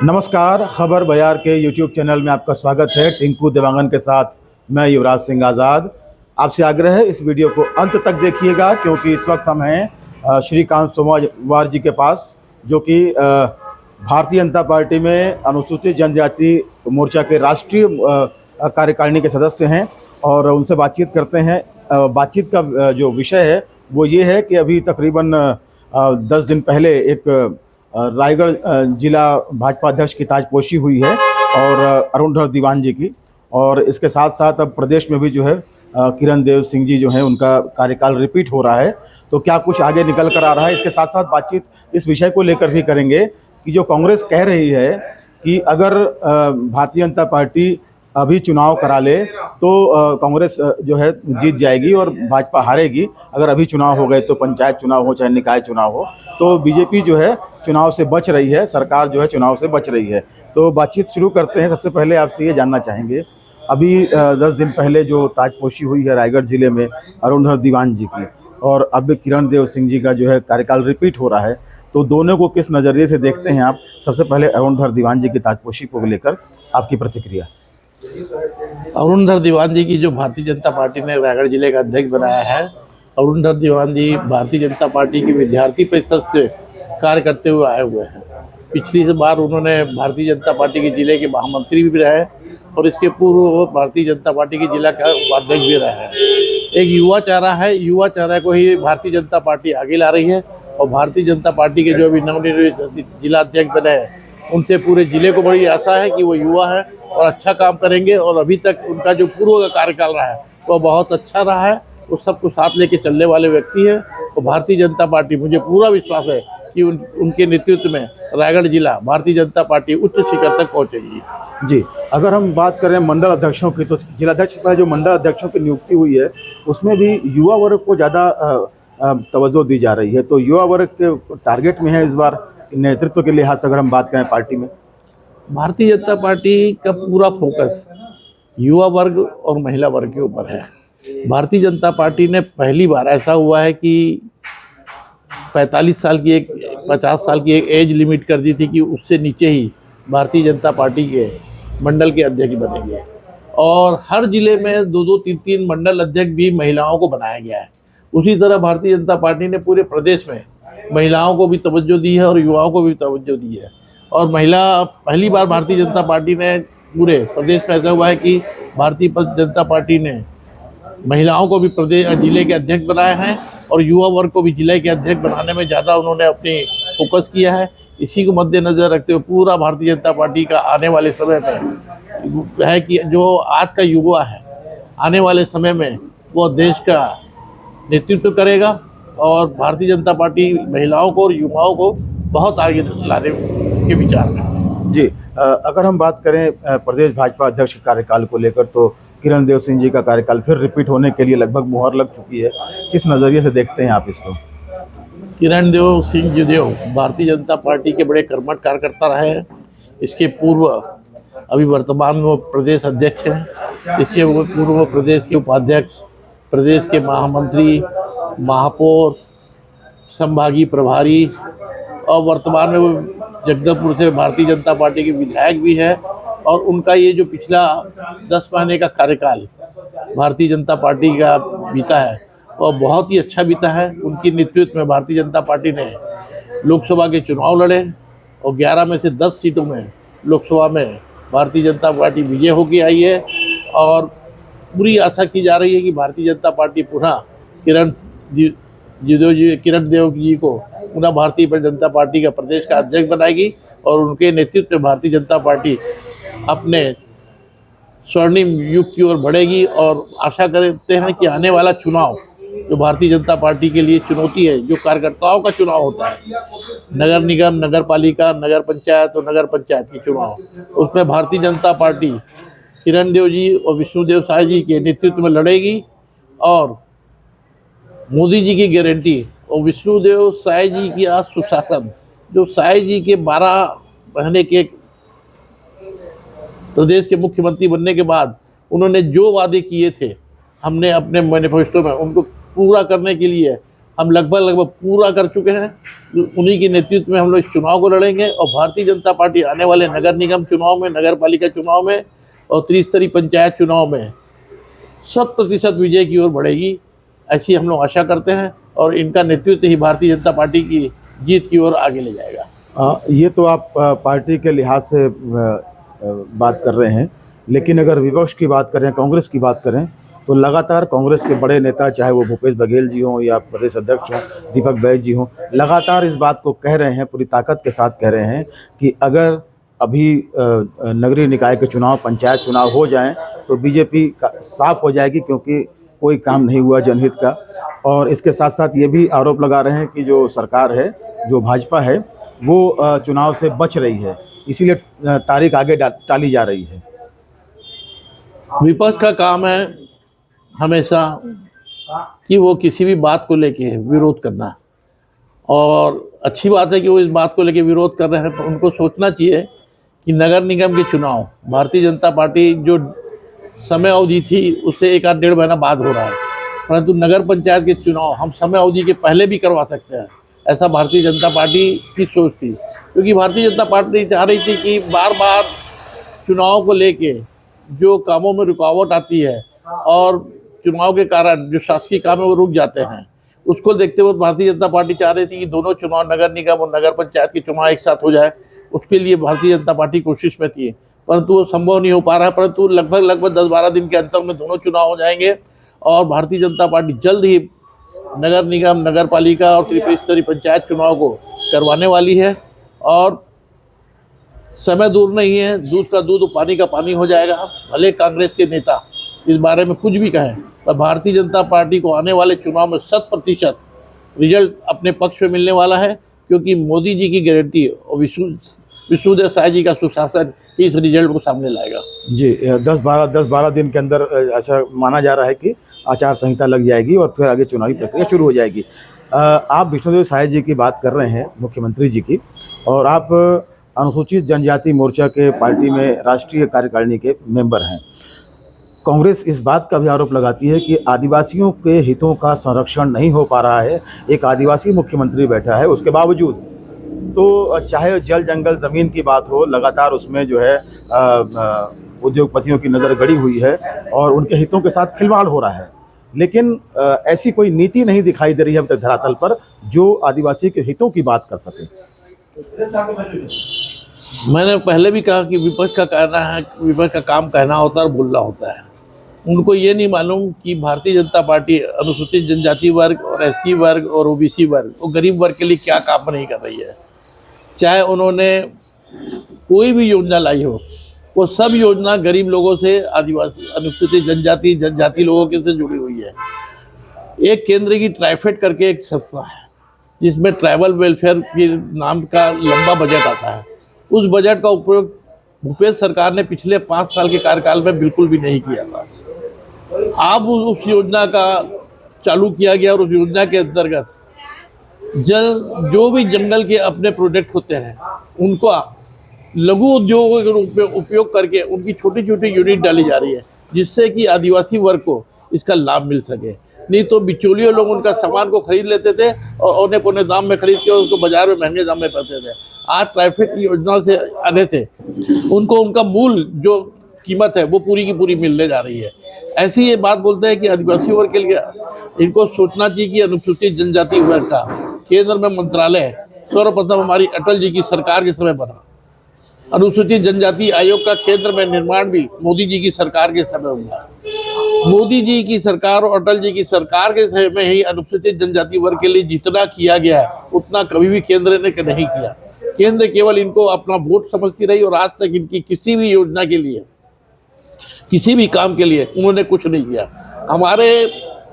नमस्कार। खबर बयार के यूट्यूब चैनल में आपका स्वागत है। टिंकू देवांगन के साथ मैं युवराज सिंह आज़ाद। आपसे आग्रह है इस वीडियो को अंत तक देखिएगा, क्योंकि इस वक्त हम हैं श्रीकांत सोमवार जी के पास, जो कि भारतीय जनता पार्टी में अनुसूचित जनजाति मोर्चा के राष्ट्रीय कार्यकारिणी के सदस्य हैं और उनसे बातचीत करते हैं। बातचीत का जो विषय है वो ये है कि अभी तकरीबन 10 दिन पहले एक रायगढ़ जिला भाजपा अध्यक्ष की ताजपोशी हुई है और अरुणधर दीवान जी की, और इसके साथ साथ अब प्रदेश में भी जो है किरण देव सिंह जी जो हैं उनका कार्यकाल रिपीट हो रहा है। तो क्या कुछ आगे निकल कर आ रहा है, इसके साथ साथ बातचीत इस विषय को लेकर भी करेंगे कि जो कांग्रेस कह रही है कि अगर भारतीय जनता पार्टी अभी चुनाव करा ले तो कांग्रेस जो है जीत जाएगी और भाजपा हारेगी। अगर अभी चुनाव हो गए तो पंचायत चुनाव हो चाहे निकाय चुनाव हो, तो बीजेपी जो है चुनाव से बच रही है, सरकार जो है चुनाव से बच रही है। तो बातचीत शुरू करते हैं। सबसे पहले आपसे ये जानना चाहेंगे, अभी 10 दिन पहले जो ताजपोशी हुई है रायगढ़ जिले में अरुणधर दीवान जी की, और अब किरण देव सिंह जी का जो है कार्यकाल रिपीट हो रहा है, तो दोनों को किस नज़रिए से देखते हैं आप? सबसे पहले अरुणधर दीवान जी की ताजपोशी को लेकर आपकी प्रतिक्रिया। अरुणधर दीवान जी की जो भारतीय जनता पार्टी ने रायगढ़ जिले का अध्यक्ष बनाया है, अरुणधर दीवान जी भारतीय जनता पार्टी की विद्यार्थी परिषद से कार्य करते हुए आए हुए हैं। पिछली बार उन्होंने भारतीय जनता पार्टी के जिले के महामंत्री भी रहे और इसके पूर्व वो भारतीय जनता पार्टी के जिला का उपाध्यक्ष भी रहे हैं। एक युवा चेहरा है, युवा चेहरे को ही भारतीय जनता पार्टी आगे ला रही है और भारतीय जनता पार्टी के जो अभी नवनिर्वाचित जिला अध्यक्ष बने हैं उनसे पूरे जिले को बड़ी आशा है कि वो युवा है और अच्छा काम करेंगे। और अभी तक उनका जो पूर्व का कार्यकाल रहा है वह बहुत अच्छा रहा है। वो सबको साथ लेके चलने वाले व्यक्ति हैं। तो भारतीय जनता पार्टी, मुझे पूरा विश्वास है कि उनके नेतृत्व में रायगढ़ जिला भारतीय जनता पार्टी उच्च शिखर तक पहुंचेगी। जी, अगर हम बात करें मंडल अध्यक्षों की, तो जिलाध्यक्ष पर जो मंडल अध्यक्षों की नियुक्ति हुई है उसमें भी युवा वर्ग को ज़्यादा तवज्जो दी जा रही है। तो युवा वर्ग के टारगेट में है इस बार नेतृत्व के लिहाज से अगर हम बात करें पार्टी में? भारतीय जनता पार्टी का पूरा फोकस युवा वर्ग और महिला वर्ग के ऊपर है। भारतीय जनता पार्टी ने पहली बार, ऐसा हुआ है कि 45 साल की 50 साल की एक एज लिमिट कर दी थी कि उससे नीचे ही भारतीय जनता पार्टी के मंडल के अध्यक्ष बनेंगे, और हर जिले में 2-2, 3-3 मंडल अध्यक्ष भी महिलाओं को बनाया गया है। उसी तरह भारतीय जनता पार्टी ने पूरे प्रदेश में महिलाओं को भी तवज्जो दी है और युवाओं को भी तवज्जो दी है। और पहली बार भारतीय जनता पार्टी ने पूरे प्रदेश में ऐसा हुआ है कि भारतीय जनता पार्टी ने महिलाओं को भी प्रदेश जिले के अध्यक्ष बनाए हैं और युवा वर्ग को भी जिले के अध्यक्ष बनाने में ज़्यादा उन्होंने अपनी फोकस किया है। इसी को मद्देनज़र रखते हुए पूरा भारतीय जनता पार्टी का आने वाले समय में है कि जो आज का युवा है, आने वाले समय में वो देश का नेतृत्व करेगा और भारतीय जनता पार्टी महिलाओं को और युवाओं को बहुत आगे लाने के विचार में। जी, अगर हम बात करें प्रदेश भाजपा अध्यक्ष के कार्यकाल को लेकर, तो किरण देव सिंह जी का कार्यकाल फिर रिपीट होने के लिए लगभग मुहर लग चुकी है। किस नज़रिए से देखते हैं आप इसको? किरण देव सिंह जी भारतीय जनता पार्टी के बड़े कर्मठ कार्यकर्ता रहे हैं। इसके पूर्व अभी वर्तमान में वो प्रदेश अध्यक्ष हैं। इसके पूर्व प्रदेश के उपाध्यक्ष, प्रदेश के महामंत्री, महापौर, संभागीय प्रभारी और वर्तमान में वो जगदलपुर से भारतीय जनता पार्टी के विधायक भी है। और उनका ये जो पिछला 10 महीने का कार्यकाल भारतीय जनता पार्टी का बीता है वह बहुत ही अच्छा बीता है। उनके नेतृत्व में भारतीय जनता पार्टी ने लोकसभा के चुनाव लड़े और 11 में से 10 सीटों में लोकसभा में भारतीय जनता पार्टी विजय होकर आई है। और पूरी आशा की जा रही है कि भारतीय जनता पार्टी पुनः किरण देव जी को पुनः भारतीय जनता पार्टी का प्रदेश का अध्यक्ष बनाएगी और उनके नेतृत्व में भारतीय जनता पार्टी अपने स्वर्णिम युग की ओर बढ़ेगी। और आशा करते हैं कि आने वाला चुनाव जो भारतीय जनता पार्टी के लिए चुनौती है, जो कार्यकर्ताओं का चुनाव होता है, नगर निगम, नगर पालिका, नगर पंचायत और नगर पंचायत के चुनाव, उसमें भारतीय जनता पार्टी किरण देव जी और विष्णुदेव साय जी के नेतृत्व में लड़ेगी। और मोदी जी की गारंटी और विष्णुदेव साय जी की सुशासन, जो साय जी के 12 महीने के प्रदेश के मुख्यमंत्री बनने के बाद उन्होंने जो वादे किए थे, हमने अपने मैनिफेस्टो में उनको पूरा करने के लिए हम लगभग पूरा कर चुके हैं। उन्हीं के नेतृत्व में हम लोग इस चुनाव को लड़ेंगे और भारतीय जनता पार्टी आने वाले नगर निगम चुनाव में, नगर पालिका चुनाव में और त्रिस्तरीय पंचायत चुनाव में 100% विजय की ओर बढ़ेगी, ऐसी हम लोग आशा करते हैं। और इनका नेतृत्व ही भारतीय जनता पार्टी की जीत की ओर आगे ले जाएगा। ये तो आप पार्टी के लिहाज से बात कर रहे हैं, लेकिन अगर विपक्ष की बात करें, कांग्रेस की बात करें, तो लगातार कांग्रेस के बड़े नेता, चाहे वो भूपेश बघेल जी हों या प्रदेश अध्यक्ष हों दीपक बैज जी हों, लगातार इस बात को कह रहे हैं, पूरी ताकत के साथ कह रहे हैं कि अगर अभी नगरीय निकाय के चुनाव, पंचायत चुनाव हो जाएं तो बीजेपी का साफ हो जाएगी, क्योंकि कोई काम नहीं हुआ जनहित का। और इसके साथ साथ ये भी आरोप लगा रहे हैं कि जो सरकार है, जो भाजपा है, वो चुनाव से बच रही है, इसीलिए तारीख आगे टाली जा रही है। विपक्ष का काम है हमेशा कि वो किसी भी बात को लेके विरोध करना, और अच्छी बात है कि वो इस बात को लेके विरोध कर रहे हैं। तो उनको सोचना चाहिए कि नगर निगम के चुनाव भारतीय जनता पार्टी जो समय अवधि थी उससे 1 आध 1.5 महीना बाद हो रहा है, परंतु नगर पंचायत के चुनाव हम समय अवधि के पहले भी करवा सकते हैं, ऐसा भारतीय जनता पार्टी की सोच थी। क्योंकि भारतीय जनता पार्टी चाह रही थी कि बार बार चुनाव को लेके जो कामों में रुकावट आती है और चुनाव के कारण जो शासकीय काम है वो रुक जाते हैं, उसको देखते हुए भारतीय जनता पार्टी चाह रही थी कि दोनों चुनाव, नगर निगम और नगर पंचायत के चुनाव एक साथ हो जाए। उसके लिए भारतीय जनता पार्टी कोशिश में थी, परंतु वो संभव नहीं हो पा रहा है। परंतु लगभग 10-12 दिन के अंतर में दोनों चुनाव हो जाएंगे और भारतीय जनता पार्टी जल्द ही नगर निगम, नगर पालिका और त्रिस्तरीय पंचायत चुनाव को करवाने वाली है। और समय दूर नहीं है, दूध का दूध और पानी का पानी हो जाएगा। भले कांग्रेस के नेता इस बारे में कुछ भी कहें, पर भारतीय जनता पार्टी को आने वाले चुनाव में 100% रिजल्ट अपने पक्ष में मिलने वाला है, क्योंकि मोदी जी की गारंटी और विष्णुदेव साय जी का सुशासन इस रिजल्ट को सामने लाएगा। जी, 10-12 दिन के अंदर ऐसा माना जा रहा है कि आचार संहिता लग जाएगी और फिर आगे चुनावी प्रक्रिया शुरू हो जाएगी। आप विष्णुदेव साय जी की बात कर रहे हैं, मुख्यमंत्री जी की, और आप अनुसूचित जनजाति मोर्चा के पार्टी में राष्ट्रीय कार्यकारिणी के मेंबर हैं। कांग्रेस इस बात का भी आरोप लगाती है कि आदिवासियों के हितों का संरक्षण नहीं हो पा रहा है। एक आदिवासी मुख्यमंत्री बैठा है, उसके बावजूद तो चाहे जल जंगल ज़मीन की बात हो, लगातार उसमें जो है उद्योगपतियों की नज़र गड़ी हुई है और उनके हितों के साथ खिलवाड़ हो रहा है। लेकिन ऐसी कोई नीति नहीं दिखाई दे रही है अब तक धरातल पर जो आदिवासी के हितों की बात कर सके। मैंने पहले भी कहा कि विपक्ष का कहना है, विपक्ष का काम कहना होता है और बोलना होता है। उनको ये नहीं मालूम कि भारतीय जनता पार्टी अनुसूचित जनजाति वर्ग और एससी वर्ग और ओबीसी वर्ग और गरीब वर्ग के लिए क्या काम नहीं कर रही है। चाहे उन्होंने कोई भी योजना लाई हो, वो सब योजना गरीब लोगों से, आदिवासी, अनुसूचित जनजाति लोगों के से जुड़ी हुई है। एक केंद्र की ट्राइफेड करके एक संस्था है जिसमें ट्राइबल वेलफेयर के नाम का लंबा बजट आता है। उस बजट का उपयोग भूपेश सरकार ने पिछले 5 साल के कार्यकाल में बिल्कुल भी नहीं किया था। अब उस योजना का चालू किया गया और उस योजना के अंतर्गत जो भी जंगल के अपने प्रोडक्ट होते हैं उनको लघु उद्योगों के रूप में उपयोग करके उनकी छोटी छोटी यूनिट डाली जा रही है, जिससे कि आदिवासी वर्ग को इसका लाभ मिल सके। नहीं तो बिचौलियों लोग उनका सामान को खरीद लेते थे और औने पौने दाम में खरीद के उसको बाजार में महंगे दाम में पाते थे। आज ट्राइफेड की योजना से आने थे उनको उनका मूल जो कीमत है वो पूरी की पूरी मिलने जा रही है। ऐसी ये बात बोलते हैं कि आदिवासी वर्ग के लिए इनको सोचना चाहिए कि अनुसूचित जनजाति वर्ग का केंद्र में मंत्रालय सर्वप्रथम हमारी अटल जी की सरकार के समय बना। अनुसूचित जनजाति आयोग का केंद्र में निर्माण भी मोदी जी की सरकार के समय हुआ। मोदी जी की सरकार और अटल जी की सरकार के समय में ही अनुसूचित जनजाति वर्ग के लिए जितना किया गया है उतना कभी भी केंद्र ने नहीं किया। केंद्र केवल इनको अपना वोट समझती रही और आज तक इनकी किसी भी योजना के लिए, किसी भी काम के लिए उन्होंने कुछ नहीं किया। हमारे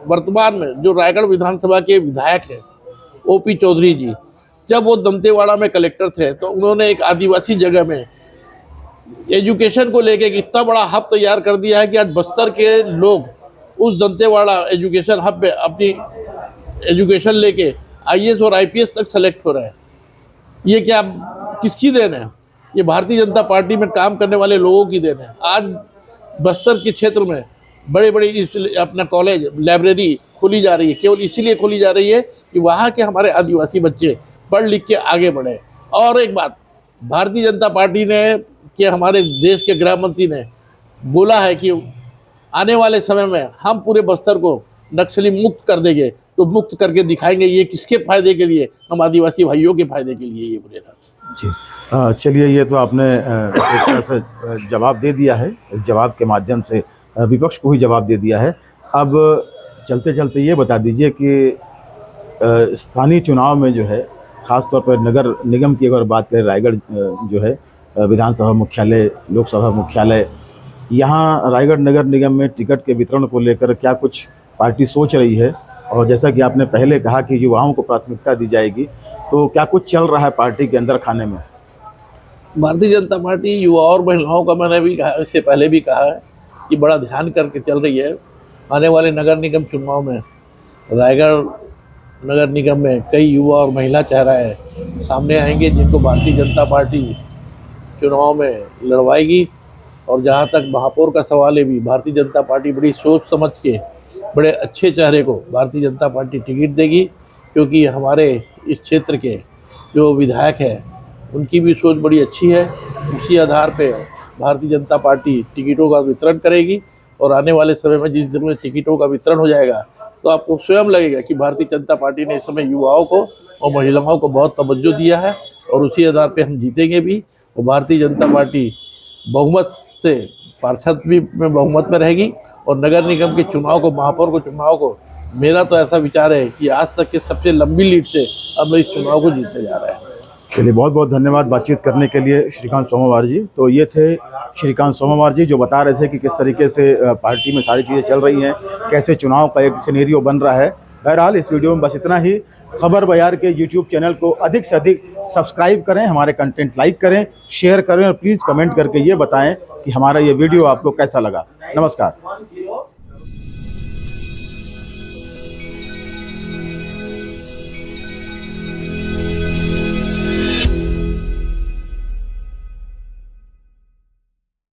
वर्तमान में जो रायगढ़ विधानसभा के विधायक हैं ओपी चौधरी जी, जब वो दंतेवाड़ा में कलेक्टर थे तो उन्होंने एक आदिवासी जगह में एजुकेशन को लेके इतना बड़ा हब तैयार कर दिया है कि आज बस्तर के लोग उस दंतेवाड़ा एजुकेशन हब पे अपनी एजुकेशन लेके आईएएस और आईपीएस तक सेलेक्ट हो रहे हैं। ये क्या किसकी देन है? ये भारतीय जनता पार्टी में काम करने वाले लोगों की देन है। आज बस्तर के क्षेत्र में बड़े बड़े अपना कॉलेज, लाइब्रेरी खोली जा रही है, केवल इसीलिए खोली जा रही है कि वहाँ के हमारे आदिवासी बच्चे पढ़ लिख के आगे बढ़े। और एक बात, भारतीय जनता पार्टी ने कि हमारे देश के गृह मंत्री ने बोला है कि आने वाले समय में हम पूरे बस्तर को नक्सली मुक्त कर देंगे, तो मुक्त करके दिखाएंगे। ये किसके फायदे के लिए? हम आदिवासी भाइयों के फायदे के लिए ये बोलेगा। जी चलिए, ये तो आपने एक तरह से जवाब दे दिया है। इस जवाब के माध्यम से विपक्ष को ही जवाब दे दिया है। अब चलते चलते ये बता दीजिए कि स्थानीय चुनाव में जो है, ख़ासतौर पर नगर निगम की अगर बात करें, रायगढ़ जो है विधानसभा मुख्यालय, लोकसभा मुख्यालय, यहाँ रायगढ़ नगर निगम में टिकट के वितरण को लेकर क्या कुछ पार्टी सोच रही है? और जैसा कि आपने पहले कहा कि युवाओं को प्राथमिकता दी जाएगी, तो क्या कुछ चल रहा है पार्टी के अंदर खाने में? भारतीय जनता पार्टी युवा और महिलाओं का, मैंने भी कहा, इससे पहले भी कहा है कि बड़ा ध्यान करके चल रही है। आने वाले नगर निगम चुनाव में रायगढ़ नगर निगम में कई युवा और महिला चेहरे सामने आएंगे जिनको भारतीय जनता पार्टी चुनाव में लड़वाएगी। और जहाँ तक महापौर का सवाल है, भी भारतीय जनता पार्टी बड़ी सोच समझ के बड़े अच्छे चेहरे को भारतीय जनता पार्टी टिकट देगी, क्योंकि हमारे इस क्षेत्र के जो विधायक हैं उनकी भी सोच बड़ी अच्छी है। उसी आधार पे भारतीय जनता पार्टी टिकटों का वितरण करेगी। और आने वाले समय में जिस दिन में टिकटों का वितरण हो जाएगा, तो आपको स्वयं लगेगा कि भारतीय जनता पार्टी ने इस समय युवाओं को और महिलाओं को बहुत तवज्जो दिया है, और उसी आधार पे हम जीतेंगे भी। और भारतीय जनता पार्टी बहुमत से, पार्षद भी में बहुमत में रहेगी। और नगर निगम के चुनाव को, महापौर को चुनाव को, मेरा तो ऐसा विचार है कि आज तक के सबसे लंबी लीड से हम इस चुनाव को जीतने जा रहे हैं। चलिए, बहुत बहुत धन्यवाद बातचीत करने के लिए श्रीकांत सोमवार जी। तो ये थे श्रीकांत सोमवार जी, जो बता रहे थे कि किस तरीके से पार्टी में सारी चीज़ें चल रही हैं, कैसे चुनाव का एक सिनेरियो बन रहा है। बहरहाल इस वीडियो में बस इतना ही। खबर बयार के यूट्यूब चैनल को अधिक से अधिक सब्सक्राइब करें, हमारे कंटेंट लाइक करें, शेयर करें और प्लीज़ कमेंट करके ये बताएं कि हमारा ये वीडियो आपको कैसा लगा। नमस्कार।